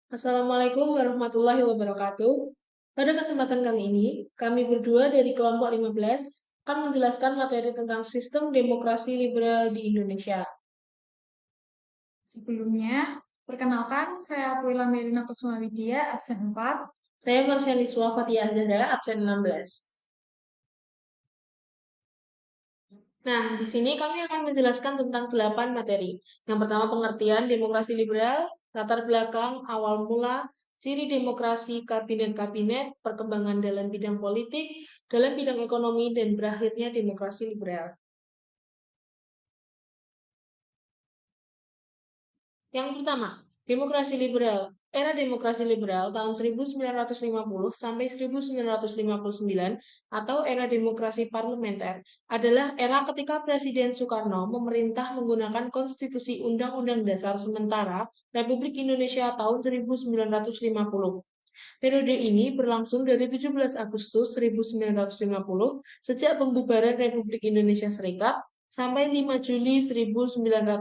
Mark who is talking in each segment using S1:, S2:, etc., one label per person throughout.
S1: Assalamualaikum warahmatullahi wabarakatuh. Pada kesempatan kali ini, kami berdua dari kelompok 15 akan menjelaskan materi tentang sistem demokrasi liberal di Indonesia.
S2: Sebelumnya, perkenalkan, saya Puila Merina Kusuma Widya, absen 4.
S1: Saya Marsyaniswa Fatia Zahra, absen 16. Nah, di sini kami akan menjelaskan tentang 8 materi. Yang pertama, pengertian demokrasi liberal, latar belakang, awal mula, ciri demokrasi, kabinet-kabinet, perkembangan dalam bidang politik, dalam bidang ekonomi, dan berakhirnya demokrasi liberal. Yang pertama, demokrasi liberal. Era demokrasi liberal tahun 1950 sampai 1959 atau era demokrasi parlementer adalah era ketika Presiden Soekarno memerintah menggunakan Konstitusi Undang-Undang Dasar Sementara Republik Indonesia tahun 1950. Periode ini berlangsung dari 17 Agustus 1950 sejak pembubaran Republik Indonesia Serikat sampai 5 Juli 1959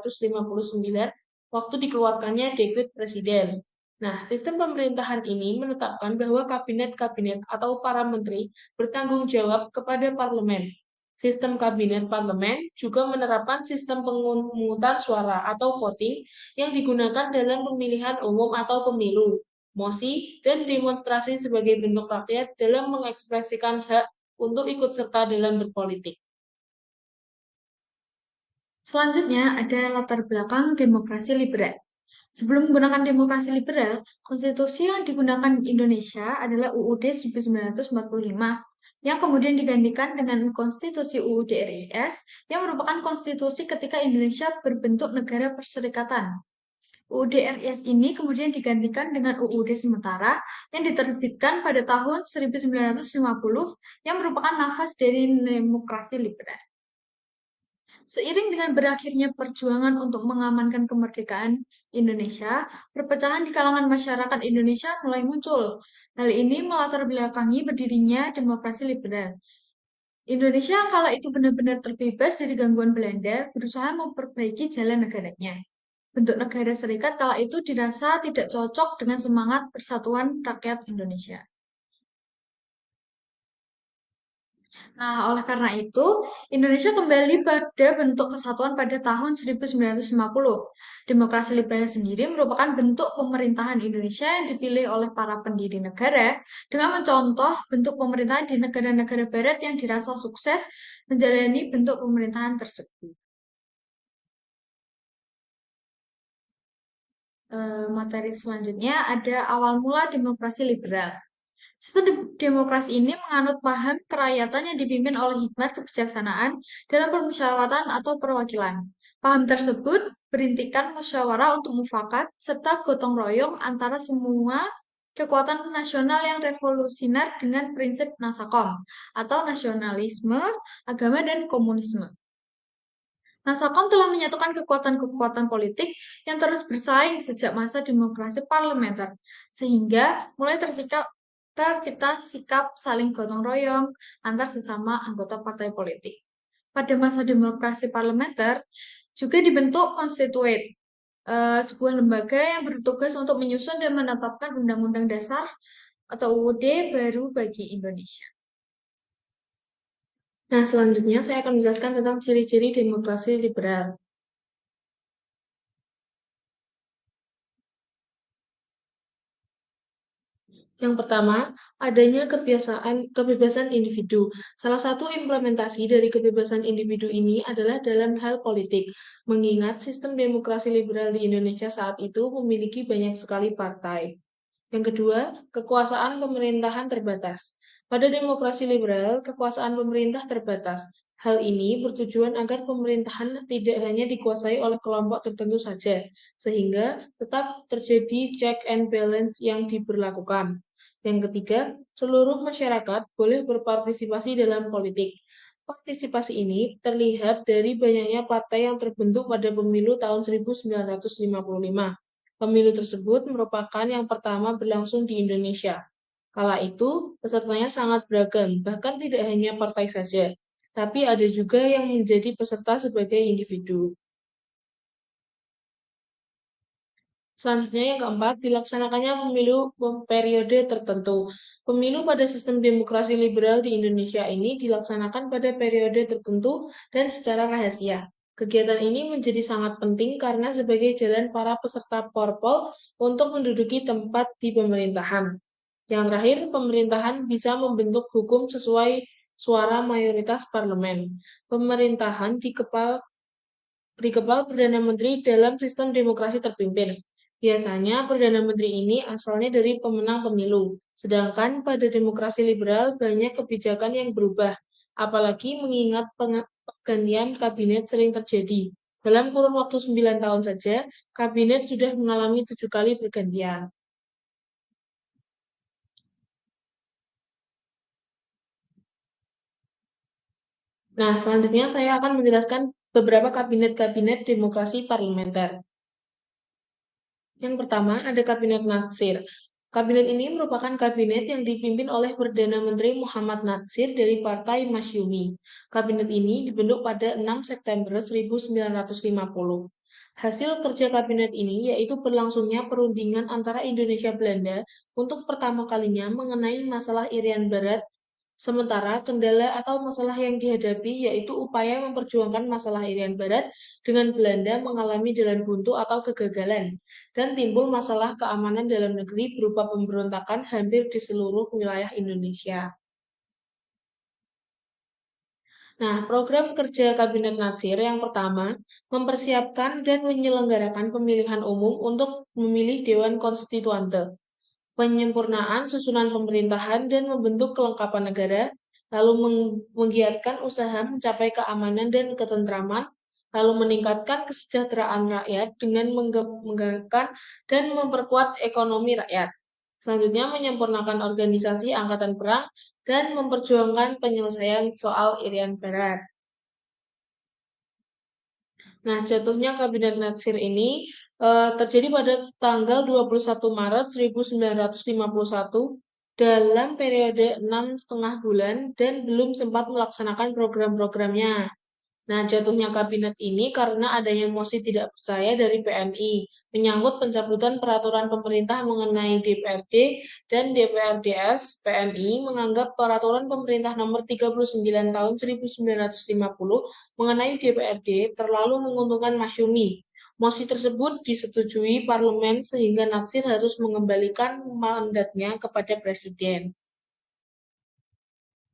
S1: waktu dikeluarkannya dekret presiden. Nah, sistem pemerintahan ini menetapkan bahwa kabinet-kabinet atau para menteri bertanggung jawab kepada parlemen. Sistem kabinet parlemen juga menerapkan sistem pemungutan suara atau voting yang digunakan dalam pemilihan umum atau pemilu, mosi, dan demonstrasi sebagai bentuk rakyat dalam mengekspresikan hak untuk ikut serta dalam berpolitik.
S2: Selanjutnya ada latar belakang demokrasi liberal. Sebelum menggunakan demokrasi liberal, konstitusi yang digunakan Indonesia adalah UUD 1945 yang kemudian digantikan dengan Konstitusi UUD RIS yang merupakan konstitusi ketika Indonesia berbentuk negara perserikatan. UUD RIS ini kemudian digantikan dengan UUD sementara yang diterbitkan pada tahun 1950 yang merupakan nafas dari demokrasi liberal. Seiring dengan berakhirnya perjuangan untuk mengamankan kemerdekaan Indonesia, perpecahan di kalangan masyarakat Indonesia mulai muncul. Hal ini melatar belakangi berdirinya demokrasi liberal. Indonesia yang kala itu benar-benar terbebas dari gangguan Belanda berusaha memperbaiki jalan negaranya. Bentuk negara serikat kala itu dirasa tidak cocok dengan semangat persatuan rakyat Indonesia. Nah, oleh karena itu, Indonesia kembali pada bentuk kesatuan pada tahun 1950. Demokrasi liberal sendiri merupakan bentuk pemerintahan Indonesia yang dipilih oleh para pendiri negara dengan mencontoh bentuk pemerintahan di negara-negara barat yang dirasa sukses menjalani bentuk pemerintahan tersebut. Materi selanjutnya ada awal mula demokrasi liberal. Sistem demokrasi ini menganut paham kerakyatan yang dipimpin oleh hikmat kebijaksanaan dalam permusyawaratan atau perwakilan. Paham tersebut berintikan musyawarah untuk mufakat serta gotong royong antara semua kekuatan nasional yang revolusioner dengan prinsip nasakom atau nasionalisme, agama, dan komunisme. Nasakom telah menyatukan kekuatan-kekuatan politik yang terus bersaing sejak masa demokrasi parlementer, sehingga mulai tercipta sikap saling gotong royong antar sesama anggota partai politik. Pada masa demokrasi parlementer juga dibentuk konstituen, sebuah lembaga yang bertugas untuk menyusun dan menetapkan undang-undang dasar atau UUD baru bagi Indonesia.
S1: Nah, selanjutnya saya akan menjelaskan tentang ciri-ciri demokrasi liberal. Yang pertama, adanya kebebasan individu. Salah satu implementasi dari kebebasan individu ini adalah dalam hal politik, mengingat sistem demokrasi liberal di Indonesia saat itu memiliki banyak sekali partai. Yang kedua, kekuasaan pemerintahan terbatas. Pada demokrasi liberal, kekuasaan pemerintah terbatas. Hal ini bertujuan agar pemerintahan tidak hanya dikuasai oleh kelompok tertentu saja, sehingga tetap terjadi check and balance yang diberlakukan. Yang ketiga, seluruh masyarakat boleh berpartisipasi dalam politik. Partisipasi ini terlihat dari banyaknya partai yang terbentuk pada pemilu tahun 1955. Pemilu tersebut merupakan yang pertama berlangsung di Indonesia. Kala itu, pesertanya sangat beragam, bahkan tidak hanya partai saja, tapi ada juga yang menjadi peserta sebagai individu. Selanjutnya yang keempat, dilaksanakannya pemilu periode tertentu. Pemilu pada sistem demokrasi liberal di Indonesia ini dilaksanakan pada periode tertentu dan secara rahasia. Kegiatan ini menjadi sangat penting karena sebagai jalan para peserta parpol untuk menduduki tempat di pemerintahan. Yang terakhir, pemerintahan bisa membentuk hukum sesuai suara mayoritas parlemen. Pemerintahan dikepal Perdana Menteri dalam sistem demokrasi terpimpin. Biasanya Perdana Menteri ini asalnya dari pemenang pemilu, sedangkan pada demokrasi liberal banyak kebijakan yang berubah, apalagi mengingat pergantian kabinet sering terjadi. Dalam kurun waktu 9 tahun saja, kabinet sudah mengalami 7 kali pergantian. Nah, selanjutnya saya akan menjelaskan beberapa kabinet-kabinet demokrasi parlementer. Yang pertama, ada Kabinet Natsir. Kabinet ini merupakan kabinet yang dipimpin oleh Perdana Menteri Muhammad Natsir dari Partai Masyumi. Kabinet ini dibentuk pada 6 September 1950. Hasil kerja kabinet ini yaitu berlangsungnya perundingan antara Indonesia Belanda untuk pertama kalinya mengenai masalah Irian Barat. Sementara kendala atau masalah yang dihadapi yaitu upaya memperjuangkan masalah Irian Barat dengan Belanda mengalami jalan buntu atau kegagalan, dan timbul masalah keamanan dalam negeri berupa pemberontakan hampir di seluruh wilayah Indonesia. Nah, program kerja Kabinet Natsir yang pertama, mempersiapkan dan menyelenggarakan pemilihan umum untuk memilih Dewan Konstituante, penyempurnaan susunan pemerintahan dan membentuk kelengkapan negara, lalu menggiatkan usaha mencapai keamanan dan ketentraman, lalu meningkatkan kesejahteraan rakyat dengan menggerakkan dan memperkuat ekonomi rakyat. Selanjutnya, menyempurnakan organisasi angkatan perang dan memperjuangkan penyelesaian soal Irian Barat. Nah, jatuhnya Kabinet Natsir ini terjadi pada tanggal 21 Maret 1951 dalam periode 6,5 bulan dan belum sempat melaksanakan program-programnya. Nah, jatuhnya kabinet ini karena adanya mosi tidak percaya dari PNI menyangkut pencabutan peraturan pemerintah mengenai DPRD dan DPRDS. PNI menganggap peraturan pemerintah nomor 39 tahun 1950 mengenai DPRD terlalu menguntungkan Masyumi. Mosi tersebut disetujui parlemen sehingga Natsir harus mengembalikan mandatnya kepada presiden.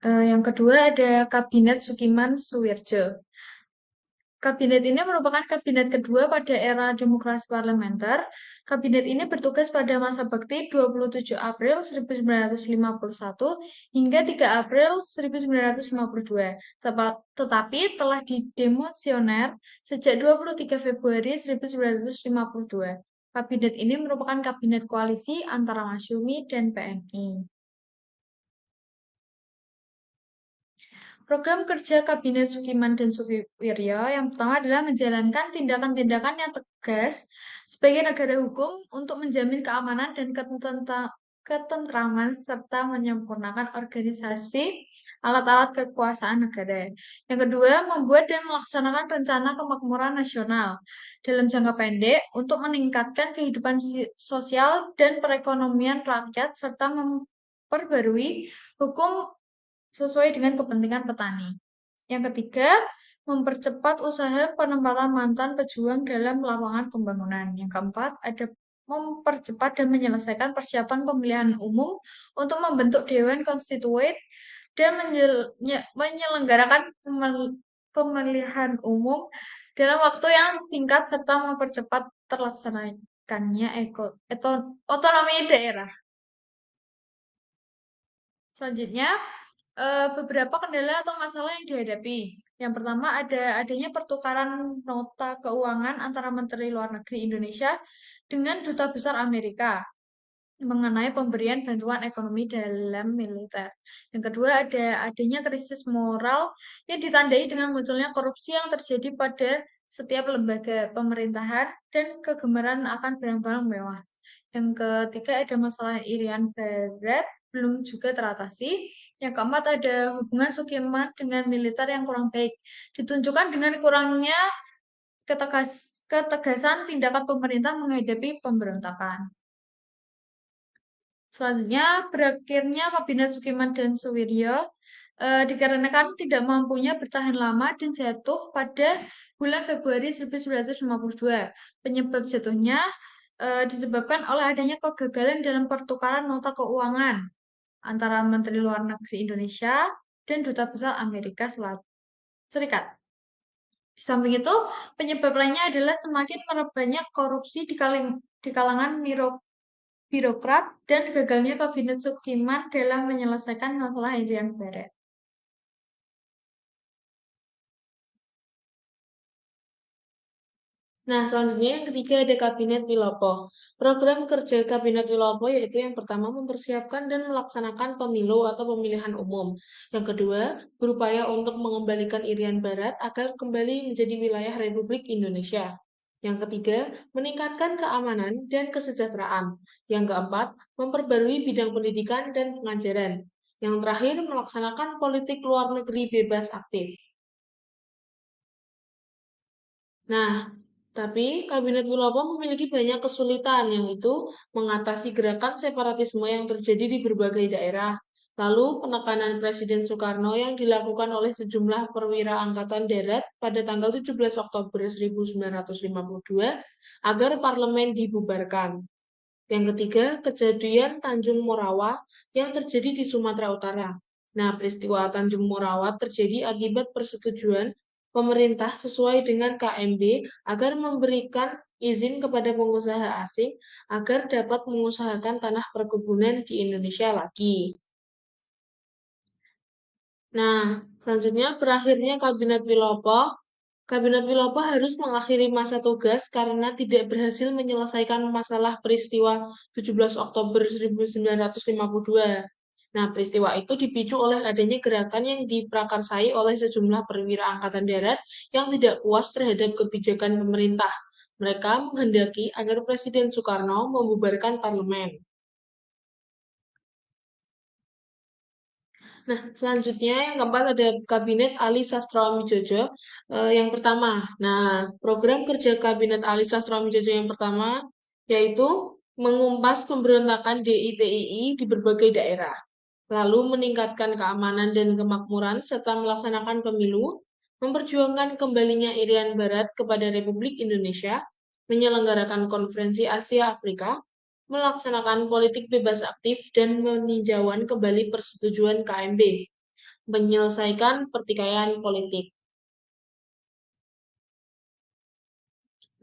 S2: Yang kedua ada Kabinet Sukiman Suwirjo. Kabinet ini merupakan kabinet kedua pada era demokrasi parlementer. Kabinet ini bertugas pada masa bakti 27 April 1951 hingga 3 April 1952. Tetapi telah didemosioner sejak 23 Februari 1952. Kabinet ini merupakan kabinet koalisi antara Masyumi dan PNI. Program kerja Kabinet Sukiman dan Suwiryo yang pertama adalah menjalankan tindakan-tindakan yang tegas sebagai negara hukum untuk menjamin keamanan dan ketentraman serta menyempurnakan organisasi alat-alat kekuasaan negara. Yang kedua, membuat dan melaksanakan rencana kemakmuran nasional dalam jangka pendek untuk meningkatkan kehidupan sosial dan perekonomian rakyat serta memperbarui hukum sesuai dengan kepentingan petani. Yang ketiga, mempercepat usaha penempatan mantan pejuang dalam lapangan pembangunan. Yang keempat, ada mempercepat dan menyelesaikan persiapan pemilihan umum untuk membentuk Dewan Konstituen dan menyelenggarakan pemilihan umum dalam waktu yang singkat serta mempercepat terlaksanakannya otonomi daerah. Selanjutnya, beberapa kendala atau masalah yang dihadapi. Yang pertama adanya pertukaran nota keuangan antara Menteri Luar Negeri Indonesia dengan Duta Besar Amerika mengenai pemberian bantuan ekonomi dalam militer. Yang kedua adanya krisis moral yang ditandai dengan munculnya korupsi yang terjadi pada setiap lembaga pemerintahan dan kegemaran akan barang-barang mewah. Yang ketiga ada masalah Irian Barat belum juga teratasi. Yang keempat ada hubungan Sudirman dengan militer yang kurang baik. Ditunjukkan dengan kurangnya ketegasan tindakan pemerintah menghadapi pemberontakan. Selanjutnya, berakhirnya Kabinet Sukiman dan Suwiryo dikarenakan tidak mampunya bertahan lama dan jatuh pada bulan Februari 1952. Penyebab jatuhnya disebabkan oleh adanya kegagalan dalam pertukaran nota keuangan antara Menteri Luar Negeri Indonesia dan Duta Besar Amerika Serikat. Di samping itu, penyebab lainnya adalah semakin merebaknya korupsi di kalangan birokrat dan gagalnya Kabinet Sukiman dalam menyelesaikan masalah Irian Barat.
S1: Nah, selanjutnya yang ketiga ada Kabinet Wilopo. Program kerja Kabinet Wilopo yaitu yang pertama mempersiapkan dan melaksanakan pemilu atau pemilihan umum. Yang kedua, berupaya untuk mengembalikan Irian Barat agar kembali menjadi wilayah Republik Indonesia. Yang ketiga, meningkatkan keamanan dan kesejahteraan. Yang keempat, memperbarui bidang pendidikan dan pengajaran. Yang terakhir, melaksanakan politik luar negeri bebas aktif. Nah, tapi Kabinet Wilopo memiliki banyak kesulitan, yang itu mengatasi gerakan separatisme yang terjadi di berbagai daerah. Lalu penekanan Presiden Soekarno yang dilakukan oleh sejumlah perwira Angkatan Darat pada tanggal 17 Oktober 1952 agar parlemen dibubarkan. Yang ketiga, kejadian Tanjung Morawa yang terjadi di Sumatera Utara. Nah, peristiwa Tanjung Morawa terjadi akibat persetujuan pemerintah sesuai dengan KMB agar memberikan izin kepada pengusaha asing agar dapat mengusahakan tanah perkebunan di Indonesia lagi. Nah, selanjutnya berakhirnya Kabinet Wilopo harus mengakhiri masa tugas karena tidak berhasil menyelesaikan masalah peristiwa 17 Oktober 1952. Nah, peristiwa itu dipicu oleh adanya gerakan yang diprakarsai oleh sejumlah perwira Angkatan Darat yang tidak puas terhadap kebijakan pemerintah. Mereka menghendaki agar Presiden Soekarno membubarkan parlemen. Nah, selanjutnya yang keempat ada Kabinet Ali Sastroamidjojo yang pertama. Nah, program kerja Kabinet Ali Sastroamidjojo yang pertama yaitu mengumpas pemberontakan DITII di berbagai daerah, lalu meningkatkan keamanan dan kemakmuran serta melaksanakan pemilu, memperjuangkan kembalinya Irian Barat kepada Republik Indonesia, menyelenggarakan konferensi Asia Afrika, melaksanakan politik bebas aktif dan meninjauan kembali persetujuan KMB, menyelesaikan pertikaian politik.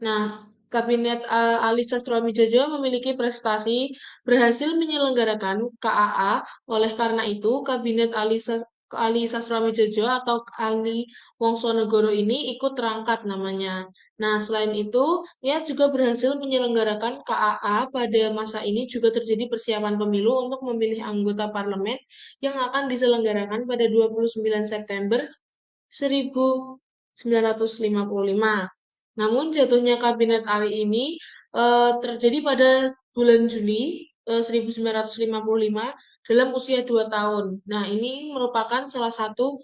S1: Nah, Kabinet Ali Sastroamidjojo memiliki prestasi berhasil menyelenggarakan KAA. Oleh karena itu, Kabinet Ali Sastroamidjojo atau Ali Wongsonegoro ini ikut terangkat namanya. Nah, selain itu, ia juga berhasil menyelenggarakan KAA. Pada masa ini juga terjadi persiapan pemilu untuk memilih anggota parlemen yang akan diselenggarakan pada 29 September 1955. Namun jatuhnya Kabinet Ali ini terjadi pada bulan Juli 1955 dalam usia 2 tahun. Nah, ini merupakan salah satu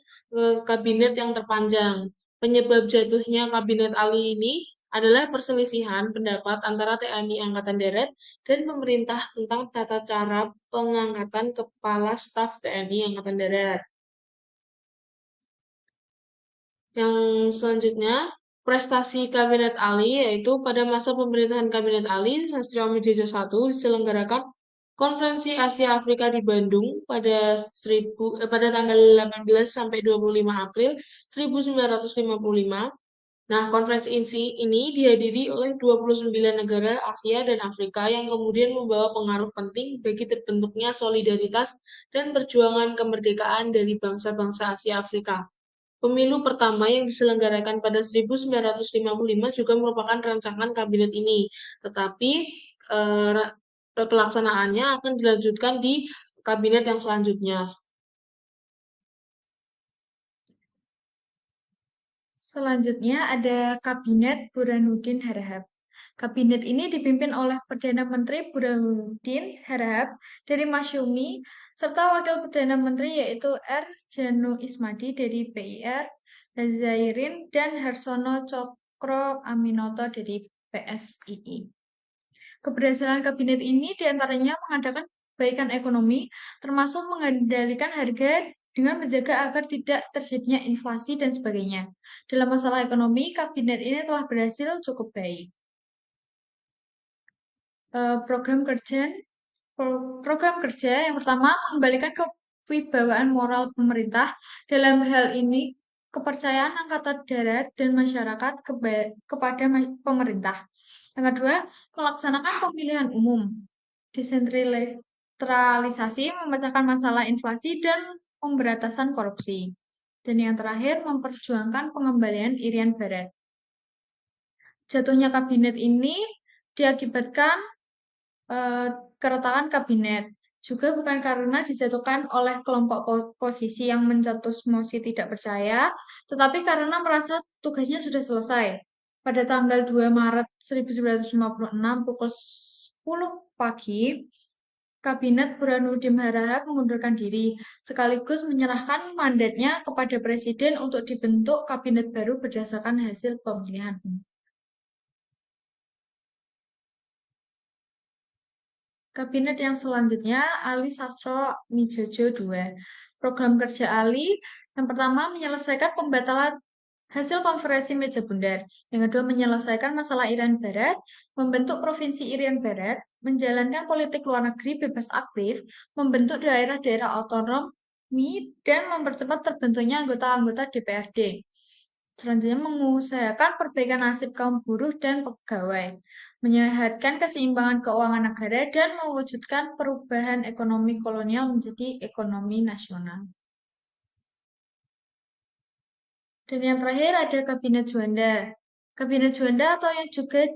S1: kabinet yang terpanjang. Penyebab jatuhnya Kabinet Ali ini adalah perselisihan pendapat antara TNI Angkatan Darat dan pemerintah tentang tata cara pengangkatan kepala staf TNI Angkatan Darat. Yang selanjutnya, prestasi Kabinet Ali yaitu pada masa pemerintahan Kabinet Ali, Sastro Mijojo I diselenggarakan Konferensi Asia Afrika di Bandung pada tanggal 18 sampai 25 April 1955. Nah, konferensi ini dihadiri oleh 29 negara Asia dan Afrika yang kemudian membawa pengaruh penting bagi terbentuknya solidaritas dan perjuangan kemerdekaan dari bangsa-bangsa Asia Afrika. Pemilu pertama yang diselenggarakan pada 1955 juga merupakan rancangan kabinet ini, tetapi eh, pelaksanaannya akan dilanjutkan di kabinet yang selanjutnya.
S2: Selanjutnya ada Kabinet Burhanuddin Harahap. Kabinet ini dipimpin oleh Perdana Menteri Burhanuddin Harahap dari Masyumi, serta Wakil Perdana Menteri yaitu R. Janu Ismadi dari PIR, Hazairin, dan Harsono Cokro Aminoto dari PSII. Keberhasilan kabinet ini diantaranya mengadakan perbaikan ekonomi, termasuk mengendalikan harga dengan menjaga agar tidak terjadinya inflasi dan sebagainya. Dalam masalah ekonomi, kabinet ini telah berhasil cukup baik. Program kerja Program kerja yang pertama mengembalikan kewibawaan moral pemerintah. Dalam hal ini, kepercayaan angkatan darat dan masyarakat kepada pemerintah. Yang kedua, melaksanakan pemilihan umum. Desentralisasi, memecahkan masalah inflasi dan pemberantasan korupsi. Dan yang terakhir, memperjuangkan pengembalian Irian Barat. Jatuhnya kabinet ini diakibatkan eh, keretakan kabinet. Juga bukan karena dijatuhkan oleh kelompok posisi yang mencetus mosi tidak percaya, tetapi karena merasa tugasnya sudah selesai. Pada tanggal 2 Maret 1956 pukul 10 pagi, Kabinet Burhanuddin Harahap mengundurkan diri, sekaligus menyerahkan mandatnya kepada Presiden untuk dibentuk kabinet baru berdasarkan hasil pemilihan umum. Kabinet yang selanjutnya, Ali Sastro Mijojo II. Program kerja Ali, yang pertama menyelesaikan pembatalan hasil konferensi meja bundar. Yang kedua menyelesaikan masalah Irian Barat, membentuk Provinsi Irian Barat, menjalankan politik luar negeri bebas aktif, membentuk daerah-daerah otonomi, dan mempercepat terbentuknya anggota-anggota DPRD. Selanjutnya mengusahakan perbaikan nasib kaum buruh dan pegawai, menyehatkan keseimbangan keuangan negara, dan mewujudkan perubahan ekonomi kolonial menjadi ekonomi nasional. Dan yang terakhir ada Kabinet Juanda. Kabinet Juanda atau yang juga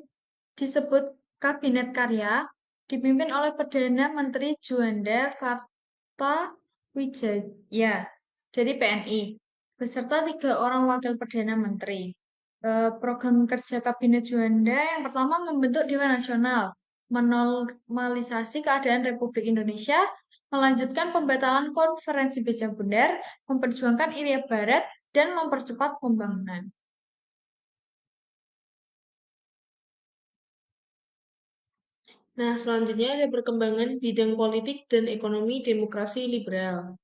S2: disebut Kabinet Karya dipimpin oleh Perdana Menteri Juanda Kartawijaya dari PNI beserta 3 orang wakil Perdana Menteri. Program kerja Kabinet Juanda yang pertama membentuk Dewan Nasional, menormalisasi keadaan Republik Indonesia, melanjutkan pembatalan konferensi Meja Bundar, memperjuangkan Irian Barat, dan mempercepat pembangunan.
S1: Nah, selanjutnya ada perkembangan bidang politik dan ekonomi demokrasi liberal.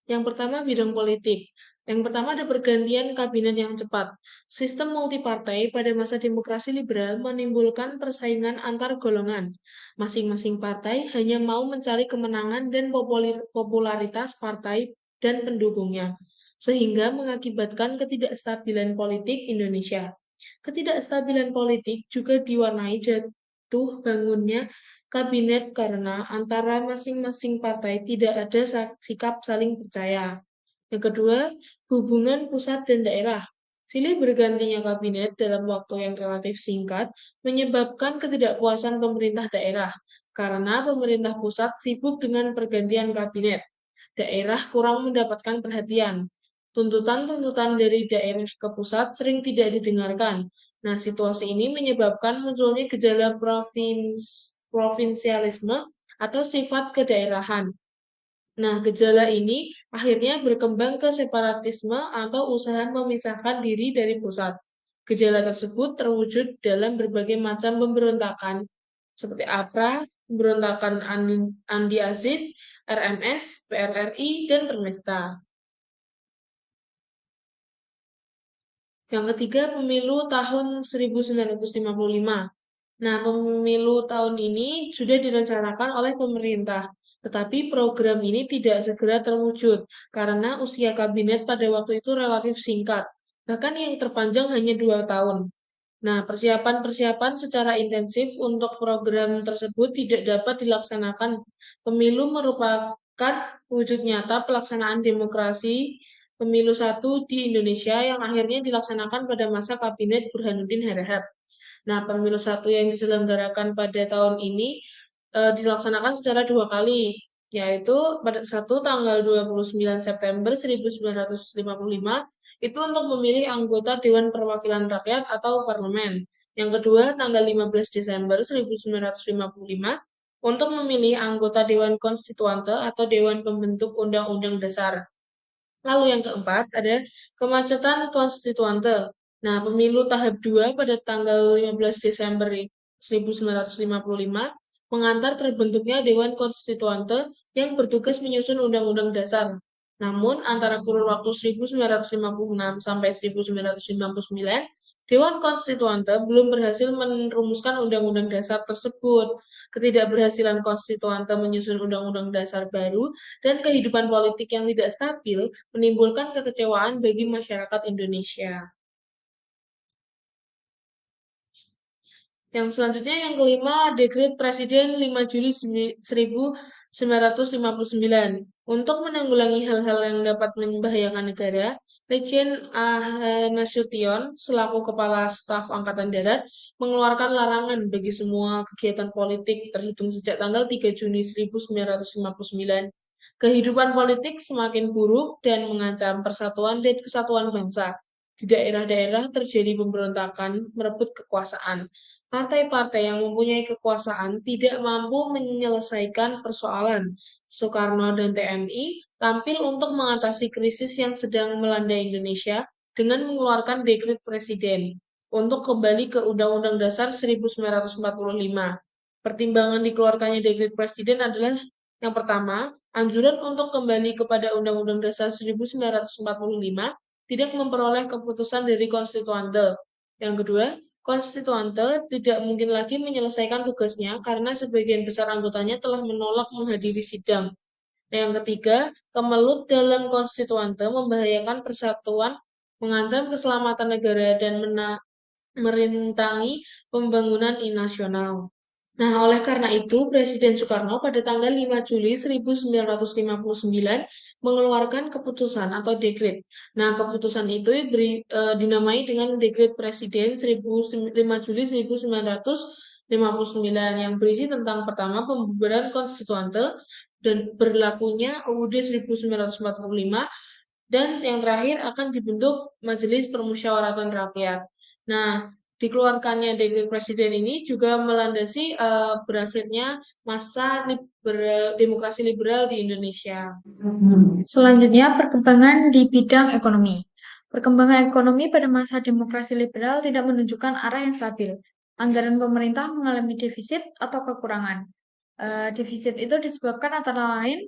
S1: Yang pertama, bidang politik. Yang pertama ada pergantian kabinet yang cepat. Sistem multipartai pada masa demokrasi liberal menimbulkan persaingan antar golongan. Masing-masing partai hanya mau mencari kemenangan dan popularitas partai dan pendukungnya, sehingga mengakibatkan ketidakstabilan politik Indonesia. Ketidakstabilan politik juga diwarnai jatuh bangunnya kabinet karena antara masing-masing partai tidak ada sikap saling percaya. Yang kedua, hubungan pusat dan daerah. Silih bergantinya kabinet dalam waktu yang relatif singkat menyebabkan ketidakpuasan pemerintah daerah karena pemerintah pusat sibuk dengan pergantian kabinet. Daerah kurang mendapatkan perhatian. Tuntutan-tuntutan dari daerah ke pusat sering tidak didengarkan. Nah, situasi ini menyebabkan munculnya gejala provinsialisme atau sifat kedaerahan. Nah, gejala ini akhirnya berkembang ke separatisme atau usaha memisahkan diri dari pusat. Gejala tersebut terwujud dalam berbagai macam pemberontakan, seperti APRA, pemberontakan Andi Aziz, RMS, PRRI, dan Permesta. Yang ketiga, pemilu tahun 1955. Nah, pemilu tahun ini sudah direncanakan oleh pemerintah, tetapi program ini tidak segera terwujud karena usia kabinet pada waktu itu relatif singkat, bahkan yang terpanjang hanya 2 tahun. Nah, persiapan-persiapan secara intensif untuk program tersebut tidak dapat dilaksanakan. Pemilu merupakan wujud nyata pelaksanaan demokrasi pemilu satu di Indonesia yang akhirnya dilaksanakan pada masa Kabinet Burhanuddin Harahap. Nah, pemilu satu yang diselenggarakan pada tahun ini dilaksanakan secara 2 kali, yaitu pada satu tanggal 29 September 1955 itu untuk memilih anggota Dewan Perwakilan Rakyat atau Parlemen. Yang kedua, tanggal 15 Desember 1955 untuk memilih anggota Dewan Konstituante atau Dewan Pembentuk Undang-Undang Dasar. Lalu yang keempat ada kemacetan konstituante. Nah, pemilu tahap 2 pada tanggal 15 Desember 1955 mengantar terbentuknya Dewan Konstituante yang bertugas menyusun Undang-Undang Dasar. Namun, antara kurun waktu 1956 sampai 1959, Dewan Konstituante belum berhasil merumuskan Undang-Undang Dasar tersebut. Ketidakberhasilan Konstituante menyusun Undang-Undang Dasar baru dan kehidupan politik yang tidak stabil menimbulkan kekecewaan bagi masyarakat Indonesia. Yang selanjutnya yang kelima, Dekret Presiden 5 Juli 1959. Untuk menanggulangi hal-hal yang dapat membahayakan negara, Lejen A.H. Nasution selaku Kepala Staf Angkatan Darat mengeluarkan larangan bagi semua kegiatan politik terhitung sejak tanggal 3 Juni 1959. Kehidupan politik semakin buruk dan mengancam persatuan dan kesatuan bangsa. Di daerah-daerah terjadi pemberontakan merebut kekuasaan. Partai-partai yang mempunyai kekuasaan tidak mampu menyelesaikan persoalan. Soekarno dan TNI tampil untuk mengatasi krisis yang sedang melanda Indonesia dengan mengeluarkan dekret presiden untuk kembali ke Undang-Undang Dasar 1945. Pertimbangan dikeluarkannya dekret presiden adalah yang pertama, anjuran untuk kembali kepada Undang-Undang Dasar 1945 tidak memperoleh keputusan dari konstituante. Yang kedua, konstituante tidak mungkin lagi menyelesaikan tugasnya karena sebagian besar anggotanya telah menolak menghadiri sidang. Yang ketiga, kemelut dalam konstituante membahayakan persatuan, mengancam keselamatan negara, dan merintangi pembangunan nasional. Nah, oleh karena itu, Presiden Soekarno pada tanggal 5 Juli 1959 mengeluarkan keputusan atau dekret. Nah, keputusan itu dinamai dengan Dekret Presiden 5 Juli 1959 yang berisi tentang pertama pembubaran konstituante dan berlakunya UUD 1945 dan yang terakhir akan dibentuk Majelis Permusyawaratan Rakyat. Nah, dikeluarkannya dekret presiden ini juga melandasi berakhirnya masa demokrasi liberal di Indonesia.
S2: Selanjutnya, perkembangan di bidang ekonomi. Perkembangan ekonomi pada masa demokrasi liberal tidak menunjukkan arah yang stabil. Anggaran pemerintah mengalami defisit atau kekurangan. Defisit itu disebabkan antara lain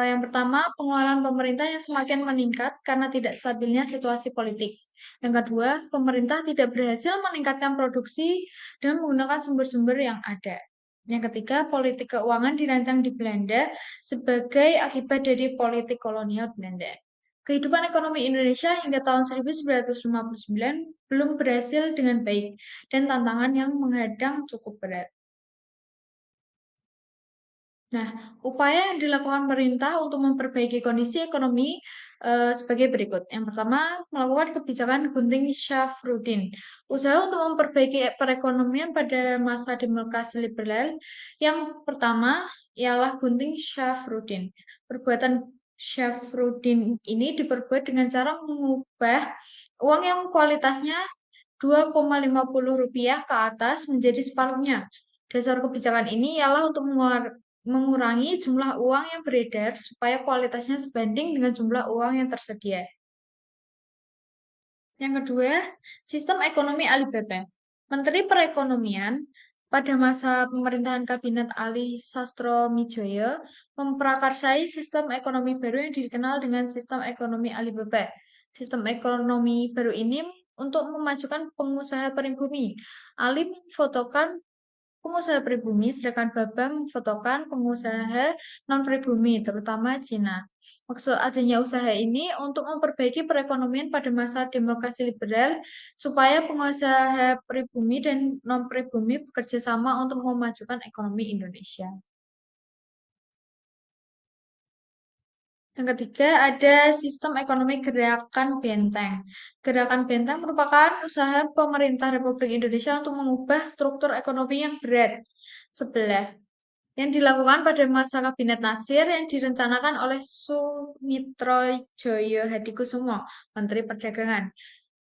S2: yang pertama, pengeluaran pemerintah yang semakin meningkat karena tidak stabilnya situasi politik. Yang kedua, pemerintah tidak berhasil meningkatkan produksi dengan menggunakan sumber-sumber yang ada. Yang ketiga, politik keuangan dirancang di Belanda sebagai akibat dari politik kolonial Belanda. Kehidupan ekonomi Indonesia hingga tahun 1959 belum berhasil dengan baik dan tantangan yang menghadang cukup berat. Nah, upaya yang dilakukan pemerintah untuk memperbaiki kondisi ekonomi sebagai berikut. Yang pertama, melakukan kebijakan gunting Syafruddin. Usaha untuk memperbaiki perekonomian pada masa demokrasi liberal. Yang pertama ialah gunting Syafruddin. Perbuatan Syafruddin ini diperbuat dengan cara mengubah uang yang kualitasnya Rp2,50 ke atas menjadi separuhnya. Dasar kebijakan ini ialah untuk mengurangi jumlah uang yang beredar supaya kualitasnya sebanding dengan jumlah uang yang tersedia. Yang kedua, sistem ekonomi Alibaba. Menteri Perekonomian pada masa pemerintahan Kabinet Ali Sastromijoyo memprakarsai sistem ekonomi baru yang dikenal dengan sistem ekonomi Alibaba. Sistem ekonomi baru ini untuk memajukan pengusaha pribumi. Ali memfotokan pengusaha pribumi, sedangkan Bambang memfotokan pengusaha non-pribumi, terutama Cina. Maksud adanya usaha ini untuk memperbaiki perekonomian pada masa demokrasi liberal, supaya pengusaha pribumi dan non-pribumi bekerja sama untuk memajukan ekonomi Indonesia. Yang ketiga, ada sistem ekonomi Gerakan Benteng. Gerakan Benteng merupakan usaha pemerintah Republik Indonesia untuk mengubah struktur ekonomi yang berat sebelah yang dilakukan pada masa Kabinet Nasir yang direncanakan oleh Sumitro Joyo Hadikusumo, Menteri Perdagangan.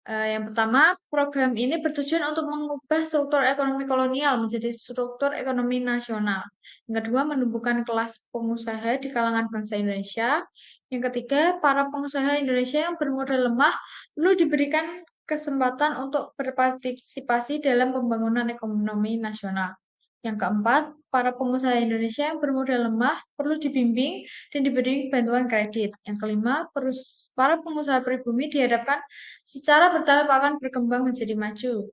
S2: Yang pertama, program ini bertujuan untuk mengubah struktur ekonomi kolonial menjadi struktur ekonomi nasional. Yang kedua, menumbuhkan kelas pengusaha di kalangan bangsa Indonesia. Yang ketiga, para pengusaha Indonesia yang bermodal lemah perlu diberikan kesempatan untuk berpartisipasi dalam pembangunan ekonomi nasional. Yang keempat, para pengusaha Indonesia yang bermodal lemah perlu dibimbing dan diberi bantuan kredit. Yang kelima, para pengusaha pribumi dihadapkan secara bertahap akan berkembang menjadi maju.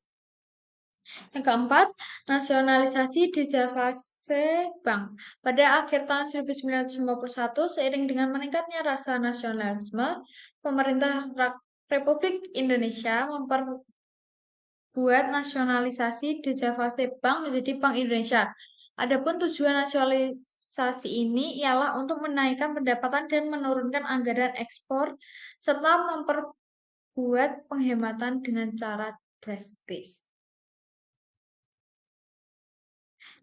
S2: Yang keempat, nasionalisasi dijavase bank. Pada akhir tahun 1951, seiring dengan meningkatnya rasa nasionalisme, pemerintah Republik Indonesia memperbuat nasionalisasi dijavase bank menjadi Bank Indonesia. Adapun tujuan nasionalisasi ini ialah untuk menaikkan pendapatan dan menurunkan anggaran ekspor serta memperbuat penghematan dengan cara drastis.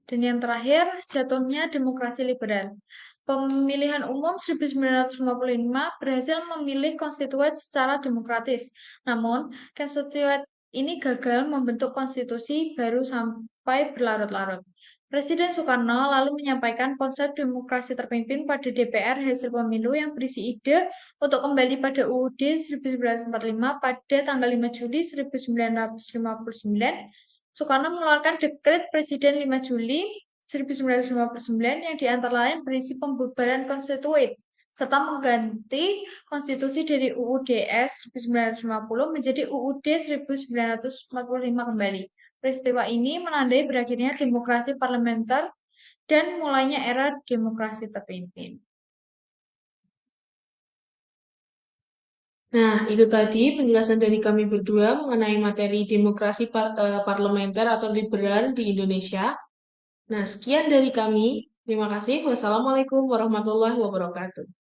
S2: Dan yang terakhir, jatuhnya demokrasi liberal. Pemilihan umum 1955 berhasil memilih konstituen secara demokratis. Namun, konstituen ini gagal membentuk konstitusi baru sampai berlarut-larut. Presiden Soekarno lalu menyampaikan konsep demokrasi terpimpin pada DPR hasil pemilu yang berisi ide untuk kembali pada UUD 1945 pada tanggal 5 Juli 1959. Soekarno mengeluarkan Dekret Presiden 5 Juli 1959 yang diantara lain berisi pembubaran konstituen serta mengganti konstitusi dari UUDS 1950 menjadi UUD 1945 kembali. Peristiwa ini menandai berakhirnya demokrasi parlementer dan mulainya era demokrasi terpimpin.
S1: Nah, itu tadi penjelasan dari kami berdua mengenai materi demokrasi parlementer atau liberal di Indonesia. Nah, sekian dari kami. Terima kasih. Wassalamualaikum warahmatullahi wabarakatuh.